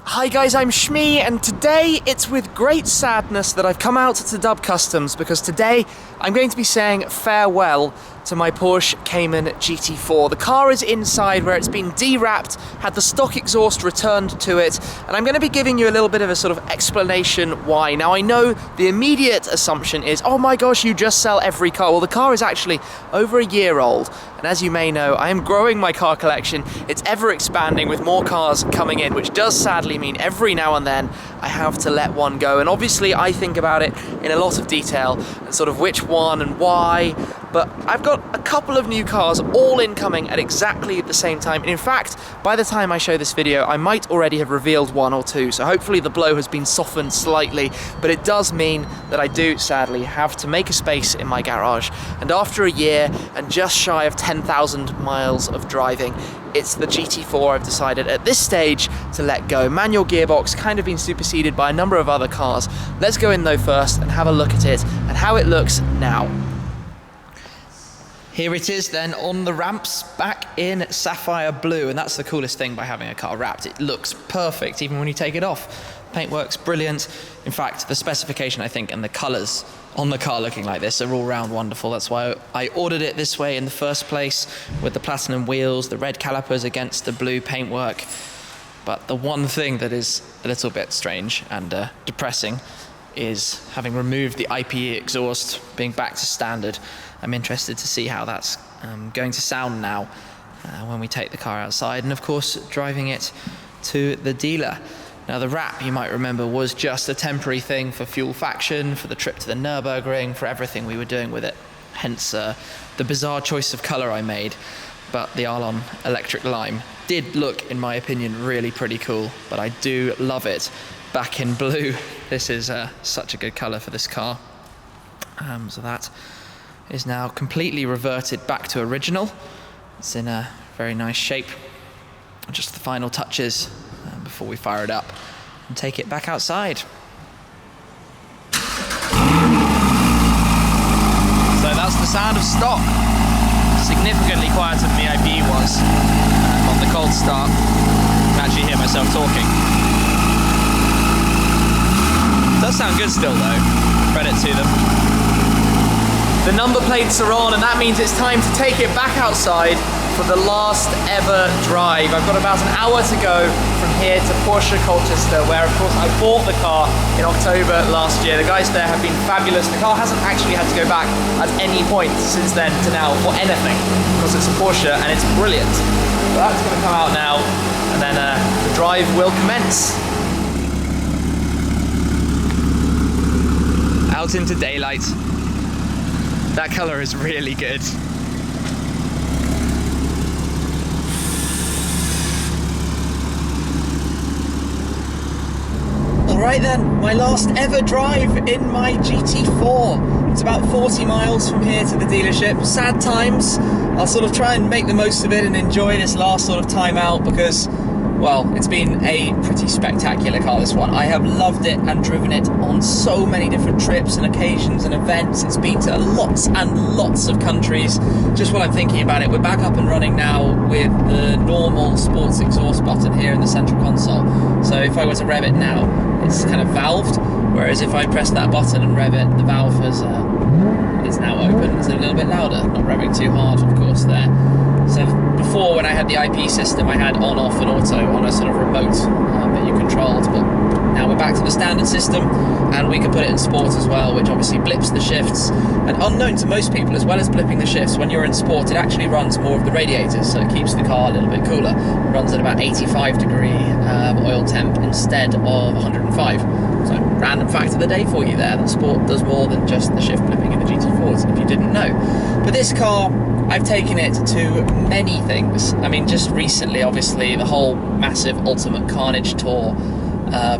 Hi guys, I'm Shmee, and today it's with great sadness that I've come out to Dub Customs, because today I'm going to be saying farewell to my Porsche Cayman GT4. The car is inside where it's been de-wrapped, had the stock exhaust returned to it, and I'm going to be giving you a little bit of a sort of explanation why. Now I know the immediate assumption is, oh my gosh, you just sell every car. Well, the car is actually over a year old, and as you may know, I am growing my car collection. It's ever expanding with more cars coming in, which does sadly mean every now and then I have to let one go. And obviously I think about it in a lot of detail and sort of which one and why, but I've got a couple of new cars all incoming at exactly the same time. And in fact, by the time I show this video, I might already have revealed one or two, so hopefully the blow has been softened slightly, but it does mean that I do sadly have to make a space in my garage. And after a year and just shy of 10,000 miles of driving, it's the GT4 I've decided at this stage to let go. Manual gearbox, kind of been superseded by a number of other cars. Let's go in though first and have a look at it and how it looks now. Here it is then on the ramps, back in sapphire blue, and that's the coolest thing by having a car wrapped. It looks perfect even when you take it off. Paintwork's brilliant. In fact, the specification, I think, and the colours on the car looking like this are all round wonderful. That's why I ordered it this way in the first place, with the platinum wheels, the red calipers against the blue paintwork. But the one thing that is a little bit strange and depressing is having removed the IPE exhaust, being back to standard. I'm interested to see how that's going to sound now when we take the car outside, and of course driving it to the dealer. Now the wrap, you might remember, was just a temporary thing for Fuel Faction, for the trip to the Nürburgring, for everything we were doing with it, hence the bizarre choice of colour I made. But the Arlon Electric Lime did look, in my opinion, really pretty cool, but I do love it back in blue. This is such a good colour for this car. So that is now completely reverted back to original. It's in a very nice shape. Just the final touches before we fire it up and take it back outside. So that's the sound of stock. Significantly quieter than the IPE was on the cold start. I can actually hear myself talking. It does sound good still though, credit to them. The number plates are on, and that means it's time to take it back outside for the last ever drive. I've got about an hour to go from here to Porsche Colchester, where of course I bought the car in October last year. The guys there have been fabulous. The car hasn't actually had to go back at any point since then to now for anything, because it's a Porsche and it's brilliant. But that's going to come out now, and then the drive will commence. Out into daylight. That colour is really good. Alright then, my last ever drive in my GT4. It's about 40 miles from here to the dealership. Sad times. I'll sort of try and make the most of it and enjoy this last sort of time out, because, well, it's been a pretty spectacular car, this one. I have loved it and driven it on so many different trips and occasions and events. It's been to lots and lots of countries. Just while I'm thinking about it, we're back up and running now with the normal sports exhaust button here in the central console. So if I were to rev it now, it's kind of valved, whereas if I press that button and rev it, the valve is now open. It's a little bit louder, not revving too hard, of course, there. So before, when I had the IP system, I had on, off and auto on a sort of remote that you controlled, but now we're back to the standard system, and we can put it in sport as well, which obviously blips the shifts. And unknown to most people, as well as blipping the shifts, when you're in sport, it actually runs more of the radiators, so it keeps the car a little bit cooler. It runs at about 85 degree oil temp instead of 105. So random fact of the day for you there, that sport does more than just the shift blipping in the GT4s, if you didn't know. But this car, I've taken it to many things. I mean, just recently, obviously, the whole massive Ultimate Carnage tour.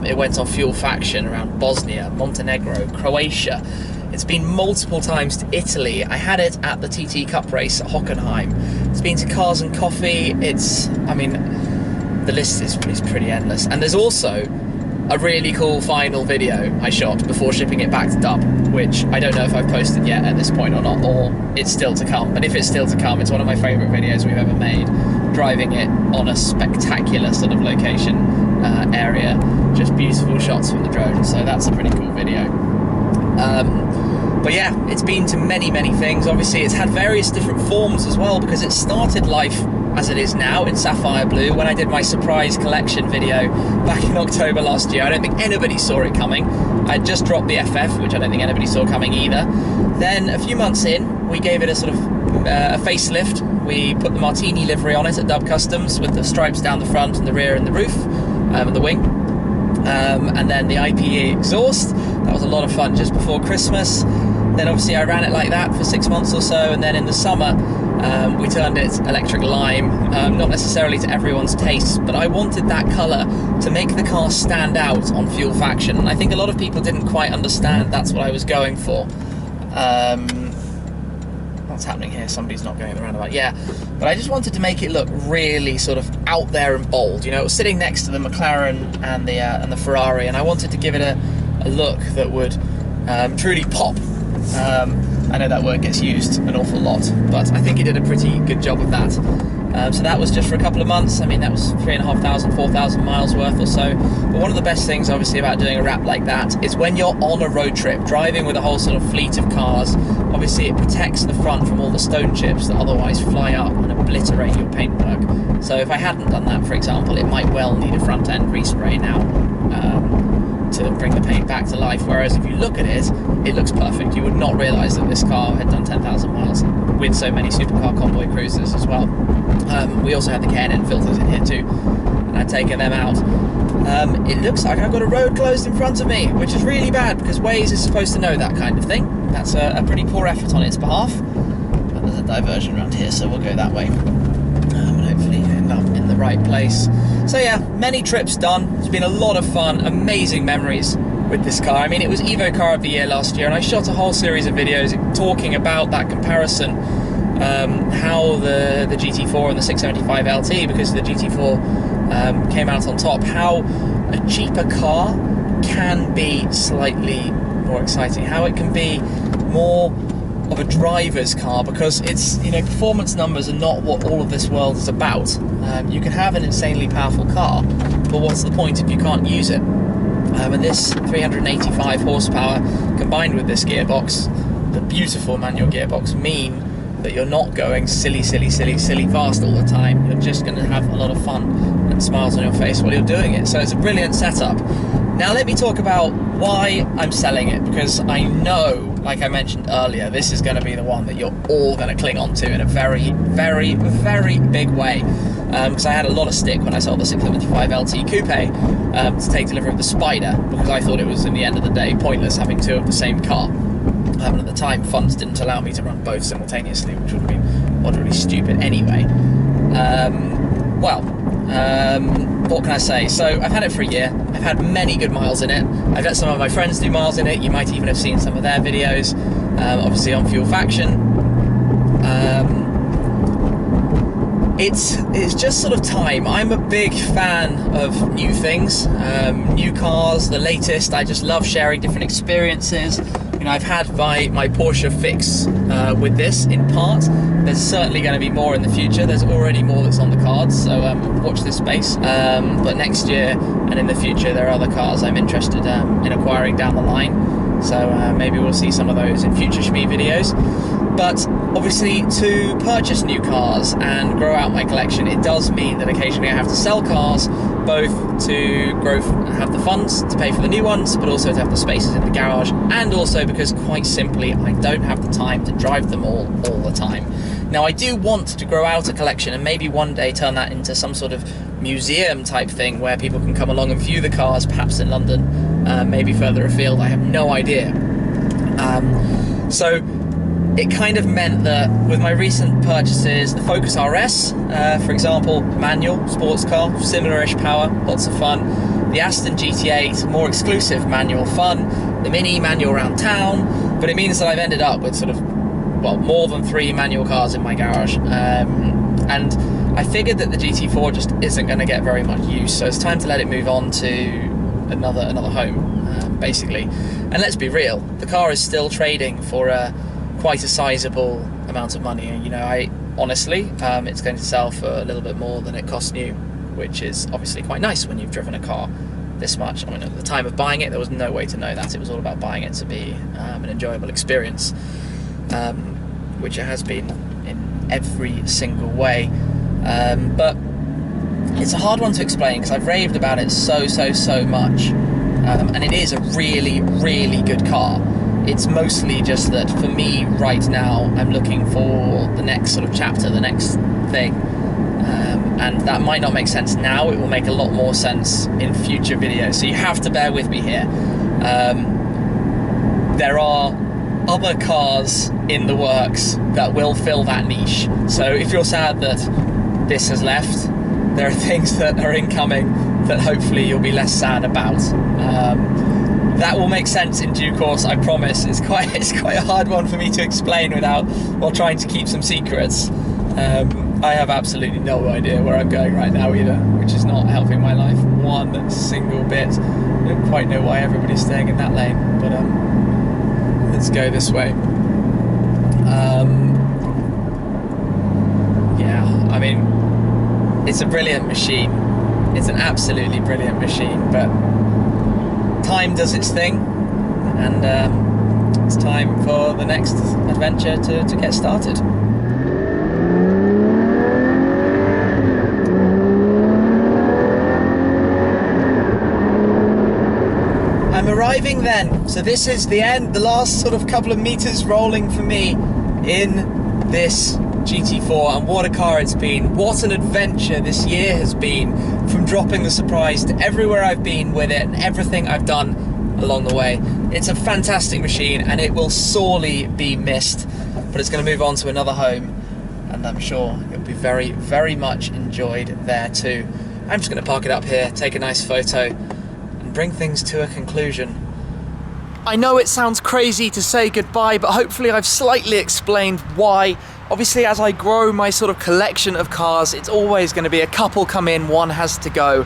It went on Fuel Faction around Bosnia, Montenegro, Croatia. It's been multiple times to Italy. I had it at the TT Cup race at Hockenheim. It's been to Cars and Coffee. I mean, the list is pretty endless. And there's also a really cool final video I shot before shipping it back to Dub, which I don't know if I've posted yet at this point or not, or it's still to come. But if it's still to come, it's one of my favourite videos we've ever made, driving it on a spectacular sort of location area, just beautiful shots from the drone, so that's a pretty cool video. But yeah, it's been to many, many things. Obviously, it's had various different forms as well, because it started life as it is now in sapphire blue when I did my surprise collection video back in October last year. I don't think anybody saw it coming. I just dropped the FF, which I don't think anybody saw coming either. Then a few months in, we gave it a sort of a facelift. We put the Martini livery on it at Dub Customs with the stripes down the front and the rear and the roof and the wing. And then the IPE exhaust. That was a lot of fun just before Christmas. Then obviously I ran it like that for 6 months or so, and then in the summer we turned it electric lime, not necessarily to everyone's taste, but I wanted that colour to make the car stand out on Fuel Faction, and I think a lot of people didn't quite understand that's what I was going for. What's happening here? Somebody's not going the roundabout. Yeah, but I just wanted to make it look really sort of out there and bold. You know, it was sitting next to the McLaren and the Ferrari, and I wanted to give it a look that would truly pop. I know that word gets used an awful lot, but I think he did a pretty good job of that. So that was just for a couple of months. I mean, that was 3,500, 4,000 miles worth or so. But one of the best things, obviously, about doing a wrap like that is when you're on a road trip, driving with a whole sort of fleet of cars, obviously it protects the front from all the stone chips that otherwise fly up and obliterate your paintwork. So if I hadn't done that, for example, it might well need a front end respray now to bring the paint back to life, whereas if you look at it, it looks perfect. You would not realise that this car had done 10,000 miles with so many supercar convoy cruisers as well. We also had the K&N filters in here too, and I'd taken them out. It looks like I've got a road closed in front of me, which is really bad, because Waze is supposed to know that kind of thing. That's a pretty poor effort on its behalf. But there's a diversion around here, so we'll go that way. And hopefully end up in the right place. So yeah, many trips done. It's been a lot of fun, amazing memories with this car. I mean, it was Evo Car of the Year last year, and I shot a whole series of videos talking about that comparison, how the GT4 and the 675 LT, because the GT4 came out on top, how a cheaper car can be slightly more exciting, how it can be more of a driver's car, because it's, you know, performance numbers are not what all of this world is about. You can have an insanely powerful car, but what's the point if you can't use it? And this 385 horsepower combined with this gearbox, the beautiful manual gearbox, mean that you're not going silly fast all the time. You're just going to have a lot of fun and smiles on your face while you're doing it. So it's a brilliant setup. Now let me talk about why I'm selling it, because I know, like I mentioned earlier, this is going to be the one that you're all going to cling on to in a very big way. Because I had a lot of stick when I sold the 675 LT Coupe to take delivery of the Spider, because I thought it was, in the end of the day, pointless having two of the same car. And at the time, funds didn't allow me to run both simultaneously, which would have been utterly stupid anyway. What can I say? So I've had it for a year. I've had many good miles in it. I've let some of my friends do miles in it. You might even have seen some of their videos, obviously on Fuel Faction. It's just sort of time. I'm a big fan of new things, new cars, the latest. I just love sharing different experiences. You know, I've had my Porsche fix with this in part. There's certainly going to be more in the future. There's already more that's on the cards, so watch this space. But next year and in the future, there are other cars I'm interested in acquiring down the line. So maybe we'll see some of those in future Shmee videos. But obviously, to purchase new cars and grow out my collection, it does mean that occasionally I have to sell cars, both to have the funds to pay for the new ones, but also to have the spaces in the garage, and also because, quite simply, I don't have the time to drive them all the time. Now, I do want to grow out a collection and maybe one day turn that into some sort of museum type thing where people can come along and view the cars, perhaps in London, maybe further afield. I have no idea. So it kind of meant that with my recent purchases, the Focus RS, for example, manual, sports car, similar-ish power, lots of fun. The Aston GT8, more exclusive manual fun. The Mini, manual around town. But it means that I've ended up with sort of, well, more than 3 manual cars in my garage. And I figured that the GT4 just isn't going to get very much use, so it's time to let it move on to another home, basically. And let's be real, the car is still trading for quite a sizable amount of money. You know, I honestly, it's going to sell for a little bit more than it cost new, which is obviously quite nice when you've driven a car this much. I mean, at the time of buying it, there was no way to know that. It was all about buying it to be an enjoyable experience, which it has been in every single way. But it's a hard one to explain because I've raved about it so much, and it is a really, really good car. It's mostly just that for me right now, I'm looking for the next sort of chapter, the next thing. And that might not make sense now. It will make a lot more sense in future videos. So you have to bear with me here. There are other cars in the works that will fill that niche. So if you're sad that this has left, there are things that are incoming that hopefully you'll be less sad about. That will make sense in due course, I promise. It's quite a hard one for me to explain while trying to keep some secrets. I have absolutely no idea where I'm going right now either, which is not helping my life one single bit. I don't quite know why everybody's staying in that lane, but let's go this way. Yeah, I mean, it's a brilliant machine. It's an absolutely brilliant machine, but time does its thing, and it's time for the next adventure to get started. I'm arriving then, so this is the end, the last sort of couple of meters rolling for me in this GT4, and what a car it's been. What an adventure this year has been, from dropping the surprise to everywhere I've been with it and everything I've done along the way. It's a fantastic machine and it will sorely be missed, but it's going to move on to another home, and I'm sure it'll be very, very much enjoyed there too. I'm just going to park it up here, take a nice photo, bring things to a conclusion. I know it sounds crazy to say goodbye, but hopefully I've slightly explained why. Obviously, as I grow my sort of collection of cars, it's always going to be a couple come in, one has to go.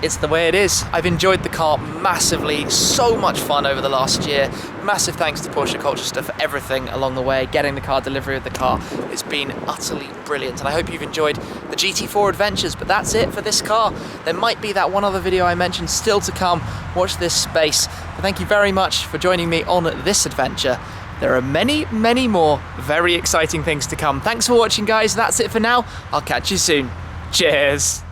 It's the way it is. I've enjoyed the car massively, so much fun over the last year. Massive thanks to Porsche Colchester for everything along the way, getting the car, delivery of the car. It's been utterly brilliant, and I hope you've enjoyed the GT4 adventures, but that's it for this car. There might be that one other video I mentioned still to come. Watch this space. But thank you very much for joining me on this adventure. There are many, many more very exciting things to come. Thanks for watching, guys. That's it for now. I'll catch you soon. Cheers.